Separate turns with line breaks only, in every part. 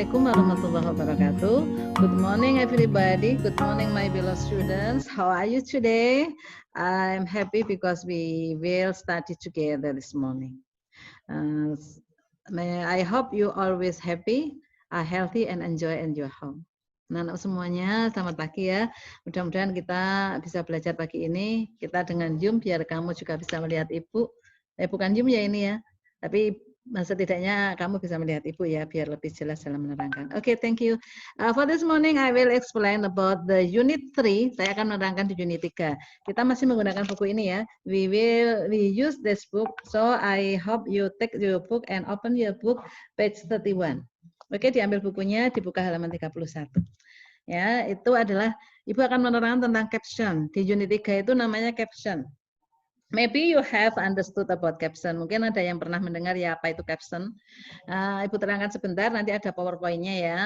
Assalamualaikum warahmatullahi wabarakatuh. Good morning everybody. Good morning my beloved students. How are you today? I'm happy because we will study together this morning. I hope you always happy, are healthy and enjoy in your home. Anak-anak semuanya, selamat pagi ya. Mudah-mudahan kita bisa belajar pagi ini. Kita dengan Zoom biar kamu juga bisa melihat Ibu. Bukan Zoom ya ini ya. Tapi setidaknya kamu bisa melihat Ibu ya, biar lebih jelas dalam menerangkan. Oke, thank you. For this morning, I will explain about the unit 3. Saya akan menerangkan di unit 3. Kita masih menggunakan buku ini ya. We use this book, so I hope you take your book and open your book, page 31. Oke, diambil bukunya, dibuka halaman 31. Ya, itu adalah, Ibu akan menerangkan tentang caption. Di unit 3 itu namanya caption. Maybe you have understood about caption. Mungkin ada yang pernah mendengar ya apa itu caption. Ibu terangkan sebentar, nanti ada PowerPoint-nya ya.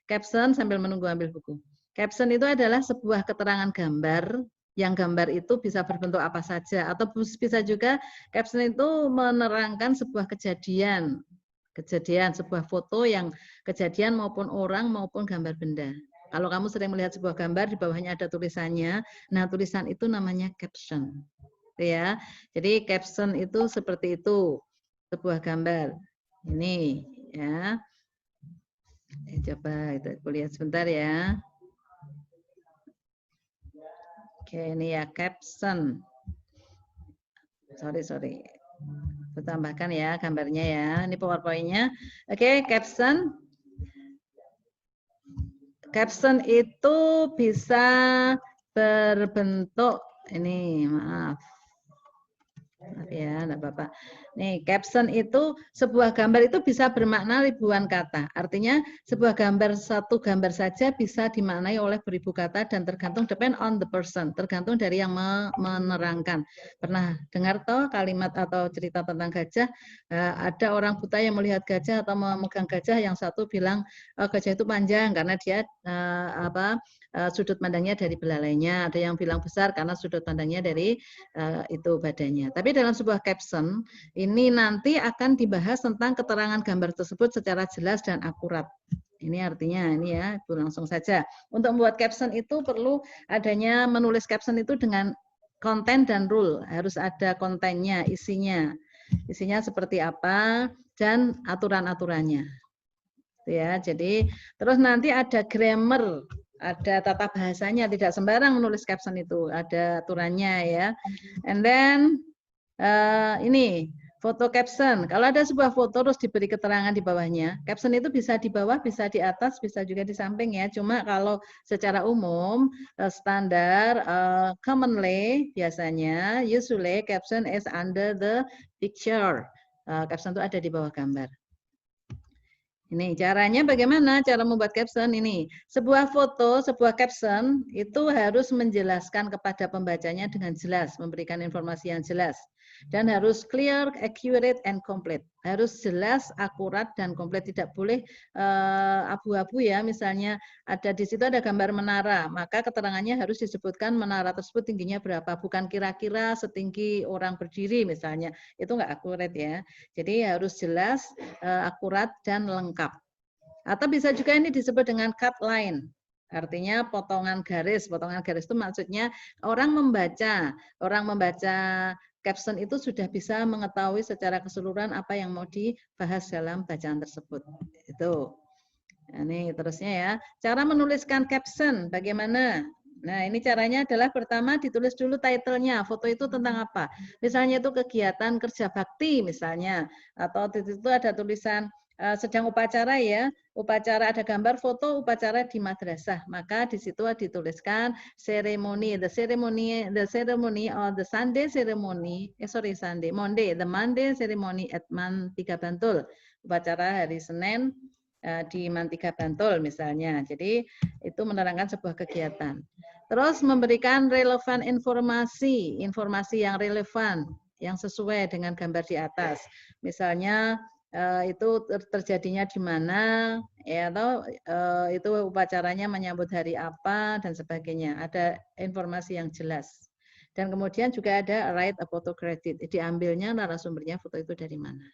Caption sambil menunggu ambil buku. Caption itu adalah sebuah keterangan gambar, yang gambar itu bisa berbentuk apa saja, atau bisa juga caption itu menerangkan sebuah kejadian, sebuah foto yang kejadian maupun orang maupun gambar benda. Kalau kamu sering melihat sebuah gambar, di bawahnya ada tulisannya, nah tulisan itu namanya caption. Ya, jadi caption itu seperti itu, sebuah gambar. Ini ya. Coba kita lihat sebentar ya. Oke, ini ya caption. Sorry. Saya tambahkan ya gambarnya ya. Ini PowerPoint-nya. Oke, caption. Caption itu bisa berbentuk ini, maaf ya, enggak apa-apa. Nih, caption itu sebuah gambar itu bisa bermakna ribuan kata. Artinya sebuah gambar, satu gambar saja bisa dimaknai oleh beribu kata dan tergantung depend on the person, tergantung dari yang menerangkan. Pernah dengar toh kalimat atau cerita tentang gajah? Ada orang buta yang melihat gajah atau memegang gajah, yang satu bilang gajah itu panjang karena dia sudut pandangnya dari belalainya, ada yang bilang besar karena sudut pandangnya dari itu badannya. Tapi dalam sebuah caption ini nanti akan dibahas tentang keterangan gambar tersebut secara jelas dan akurat. Ini artinya ini ya, Ibu langsung saja. Untuk membuat caption itu perlu adanya menulis caption itu dengan konten dan rule, harus ada kontennya, isinya seperti apa dan aturan-aturannya. Ya, jadi terus nanti ada grammar, ada tata bahasanya, tidak sembarang menulis caption itu, ada aturannya ya. And then ini foto caption. Kalau ada sebuah foto terus diberi keterangan di bawahnya, caption itu bisa di bawah, bisa di atas, bisa juga di samping ya. Cuma kalau secara umum standar commonly biasanya usually caption is under the picture. Caption itu ada di bawah gambar. Ini caranya bagaimana cara membuat caption ini. Sebuah foto, sebuah caption itu harus menjelaskan kepada pembacanya dengan jelas, memberikan informasi yang jelas. Dan harus clear, accurate, and complete. Harus jelas, akurat, dan komplit. Tidak boleh abu-abu ya. Misalnya ada di situ ada gambar menara, maka keterangannya harus disebutkan menara tersebut tingginya berapa. Bukan kira-kira setinggi orang berdiri misalnya. Itu nggak akurat ya. Jadi harus jelas, akurat, dan lengkap. Atau bisa juga ini disebut dengan cut line. Artinya potongan garis. Potongan garis itu maksudnya orang membaca caption itu sudah bisa mengetahui secara keseluruhan apa yang mau dibahas dalam bacaan tersebut. Itu. Ini terusnya ya. Cara menuliskan caption bagaimana? Nah, ini caranya adalah pertama ditulis dulu title-nya, foto itu tentang apa. Misalnya itu kegiatan kerja bakti misalnya, atau di situ ada tulisan sedang upacara ya, upacara ada gambar foto upacara di madrasah, maka di situ dituliskan ceremony, the ceremony or the Sunday ceremony, Monday ceremony at Man 3 Bantul, upacara hari Senin di Man 3 Bantul misalnya. Jadi itu menerangkan sebuah kegiatan. Terus memberikan relevan informasi yang relevan, yang sesuai dengan gambar di atas. Misalnya itu terjadinya di mana, ya, atau itu upacaranya menyambut hari apa dan sebagainya. Ada informasi yang jelas. Dan kemudian juga ada write a photo credit. Diambilnya narasumbernya foto itu dari mana.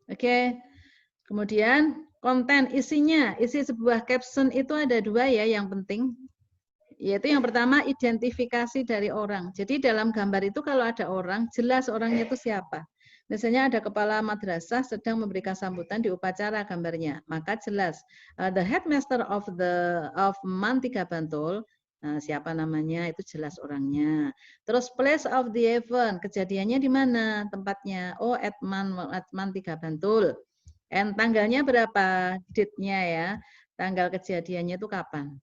Oke. Kemudian Konten, isinya, isi sebuah caption itu ada dua ya yang penting. Yaitu yang pertama identifikasi dari orang. Jadi dalam gambar itu kalau ada orang, jelas orangnya itu siapa. Misalnya ada kepala madrasah sedang memberikan sambutan di upacara gambarnya, maka jelas the headmaster of Mantika Bantul, siapa namanya itu jelas orangnya. Terus place of the event, kejadiannya di mana tempatnya? Oh, at Mantika Bantul. And tanggalnya berapa? Date-nya ya. Tanggal kejadiannya itu kapan?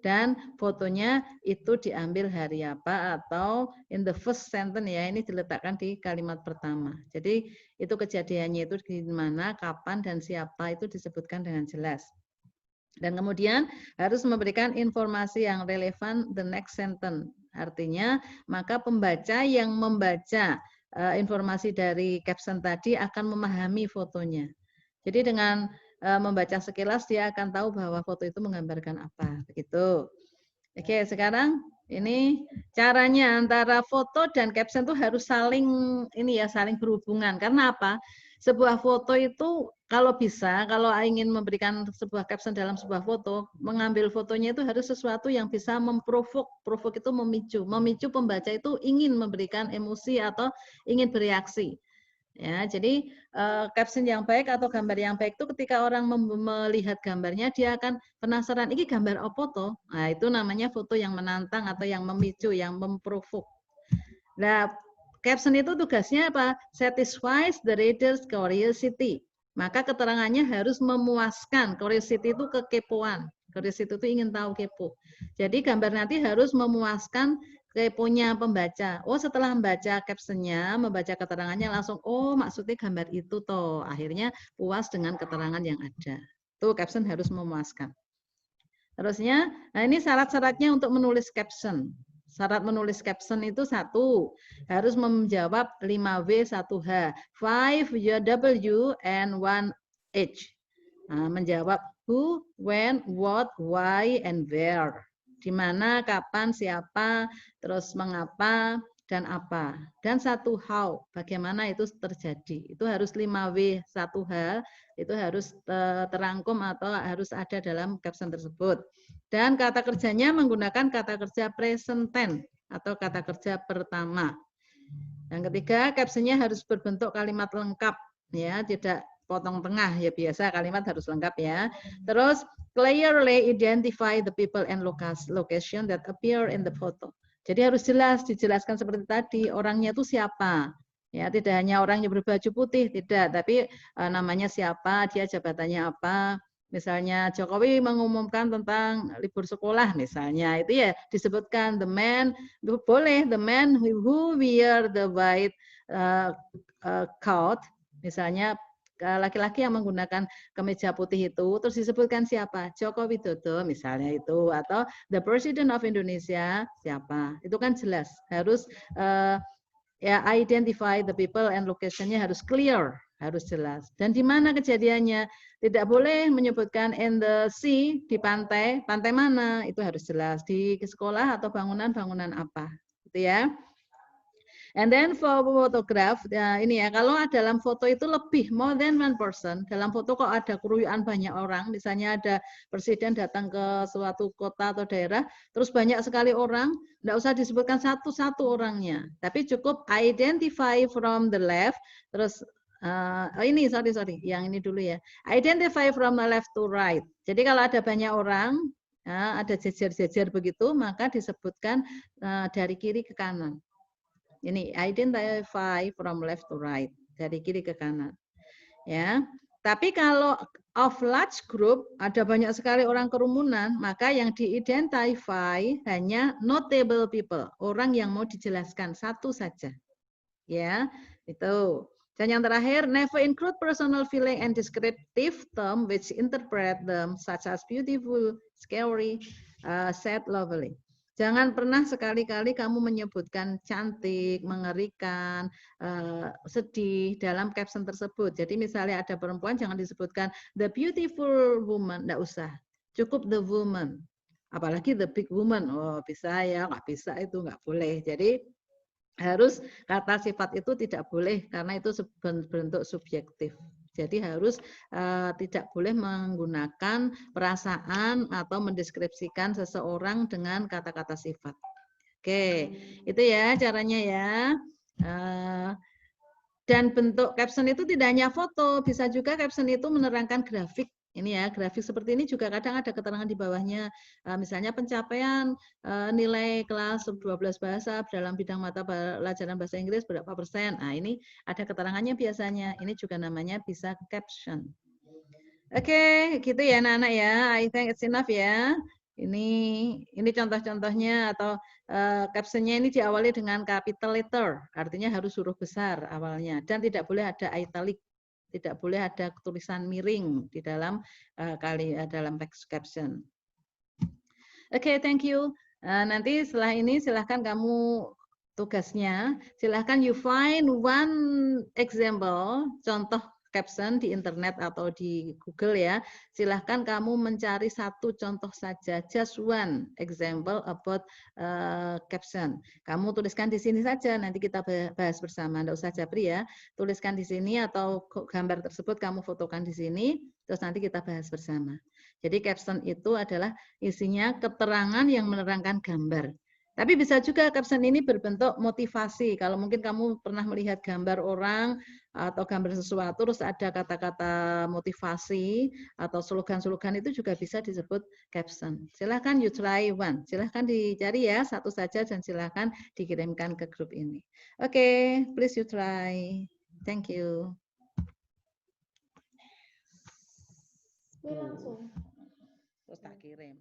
Dan fotonya itu diambil hari apa atau in the first sentence ya, ini diletakkan di kalimat pertama. Jadi itu kejadiannya itu di mana, kapan, dan siapa itu disebutkan dengan jelas. Dan kemudian harus memberikan informasi yang relevan the next sentence. Artinya maka pembaca yang membaca informasi dari caption tadi akan memahami fotonya. Jadi dengan membaca sekilas dia akan tahu bahwa foto itu menggambarkan apa, begitu. Oke, sekarang ini caranya antara foto dan caption itu harus saling saling berhubungan. Karena apa? Sebuah foto itu kalau bisa, kalau ingin memberikan sebuah caption dalam sebuah foto, mengambil fotonya itu harus sesuatu yang bisa memprovok. Provok itu memicu pembaca itu ingin memberikan emosi atau ingin bereaksi. Ya, jadi caption yang baik atau gambar yang baik itu ketika orang melihat gambarnya dia akan penasaran ini gambar apa toh? Nah, itu namanya foto yang menantang atau yang memicu, yang memprovok. Nah, caption itu tugasnya apa? Satisfies the reader's curiosity. Maka keterangannya harus memuaskan. Curiosity itu kekepoan. Curiosity itu ingin tahu, kepo. Jadi gambar nanti harus memuaskan keponya pembaca. Oh, setelah membaca captionnya, membaca keterangannya langsung, oh maksudnya gambar itu toh. Akhirnya puas dengan keterangan yang ada. Tuh caption harus memuaskan. Terusnya, nah ini syarat-syaratnya untuk menulis caption. Syarat menulis caption itu satu, harus menjawab 5W 1H, 5W and 1H. Nah, menjawab who, when, what, why, and where. Di mana, kapan, siapa, terus mengapa, dan apa. Dan satu how, bagaimana itu terjadi. Itu harus 5W 1H, itu harus terangkum atau harus ada dalam caption tersebut. Dan kata kerjanya menggunakan kata kerja present tense atau kata kerja pertama. Yang ketiga, captionnya harus berbentuk kalimat lengkap, ya, tidak potong tengah, ya biasa kalimat harus lengkap ya. Terus clearly identify the people and location that appear in the photo. Jadi harus jelas, dijelaskan seperti tadi orangnya itu siapa. Ya, tidak hanya orang yang berbaju putih, tidak, tapi namanya siapa, dia jabatannya apa. Misalnya Jokowi mengumumkan tentang libur sekolah misalnya, itu ya disebutkan the man, boleh the man who wear the white coat, misalnya laki-laki yang menggunakan kemeja putih itu, terus disebutkan siapa, Joko Widodo misalnya itu, atau the President of Indonesia siapa, itu kan jelas, harus ya identify the people and location-nya harus clear, harus jelas. Dan di mana kejadiannya? Tidak boleh menyebutkan in the sea, di pantai, pantai mana? Itu harus jelas. Di sekolah atau bangunan-bangunan apa. Gitu ya. And then for photograph, ya ini ya, kalau dalam foto itu lebih, more than one person, dalam foto kok ada keruyuan banyak orang, misalnya ada presiden datang ke suatu kota atau daerah, terus banyak sekali orang, enggak usah disebutkan satu-satu orangnya, tapi cukup identify from the left, terus ini sorry, yang ini dulu ya, identify from the left to right. Jadi kalau ada banyak orang, ada jejer-jejer begitu, maka disebutkan dari kiri ke kanan. Ini identify from left to right, dari kiri ke kanan. Ya. Tapi kalau of large group, ada banyak sekali orang kerumunan, maka yang di-identify hanya notable people, orang yang mau dijelaskan satu saja. Ya, itu. Dan yang terakhir, never include personal feeling and descriptive term which interpret them such as beautiful, scary, sad, lovely. Jangan pernah sekali-kali kamu menyebutkan cantik, mengerikan, sedih dalam caption tersebut. Jadi misalnya ada perempuan, jangan disebutkan the beautiful woman, enggak usah. Cukup the woman. Apalagi the big woman, oh bisa ya, nggak bisa itu nggak boleh. Jadi harus kata sifat itu tidak boleh karena itu bentuk subjektif. Jadi harus tidak boleh menggunakan perasaan atau mendeskripsikan seseorang dengan kata-kata sifat. Oke, itu ya caranya ya. Dan bentuk caption itu tidak hanya foto, bisa juga caption itu menerangkan grafik. Ini ya, grafik seperti ini juga kadang ada keterangan di bawahnya. Misalnya pencapaian nilai kelas 12 bahasa dalam bidang mata pelajaran bahasa Inggris berapa persen. Nah, ini ada keterangannya biasanya. Ini juga namanya bisa caption. Oke, gitu ya anak-anak ya. I think it's enough ya. Ini contoh-contohnya atau captionnya ini diawali dengan capital letter, artinya harus huruf besar awalnya dan tidak boleh ada italic, tidak boleh ada tulisan miring di dalam dalam text caption. Oke, thank you. Nanti setelah ini silahkan kamu tugasnya, silahkan you find one example, contoh caption di internet atau di Google ya. Silahkan kamu mencari satu contoh saja, just one example about caption. Kamu tuliskan di sini saja, nanti kita bahas bersama. Nggak usah Japri ya, tuliskan di sini atau gambar tersebut kamu fotokan di sini, terus nanti kita bahas bersama. Jadi caption itu adalah isinya keterangan yang menerangkan gambar. Tapi bisa juga caption ini berbentuk motivasi. Kalau mungkin kamu pernah melihat gambar orang atau gambar sesuatu, terus ada kata-kata motivasi atau slogan-slogan itu juga bisa disebut caption. Silahkan you try one. Silahkan dicari ya satu saja dan silahkan dikirimkan ke grup ini. Oke, please you try. Thank you.
Langsung.
Terus tak kirim.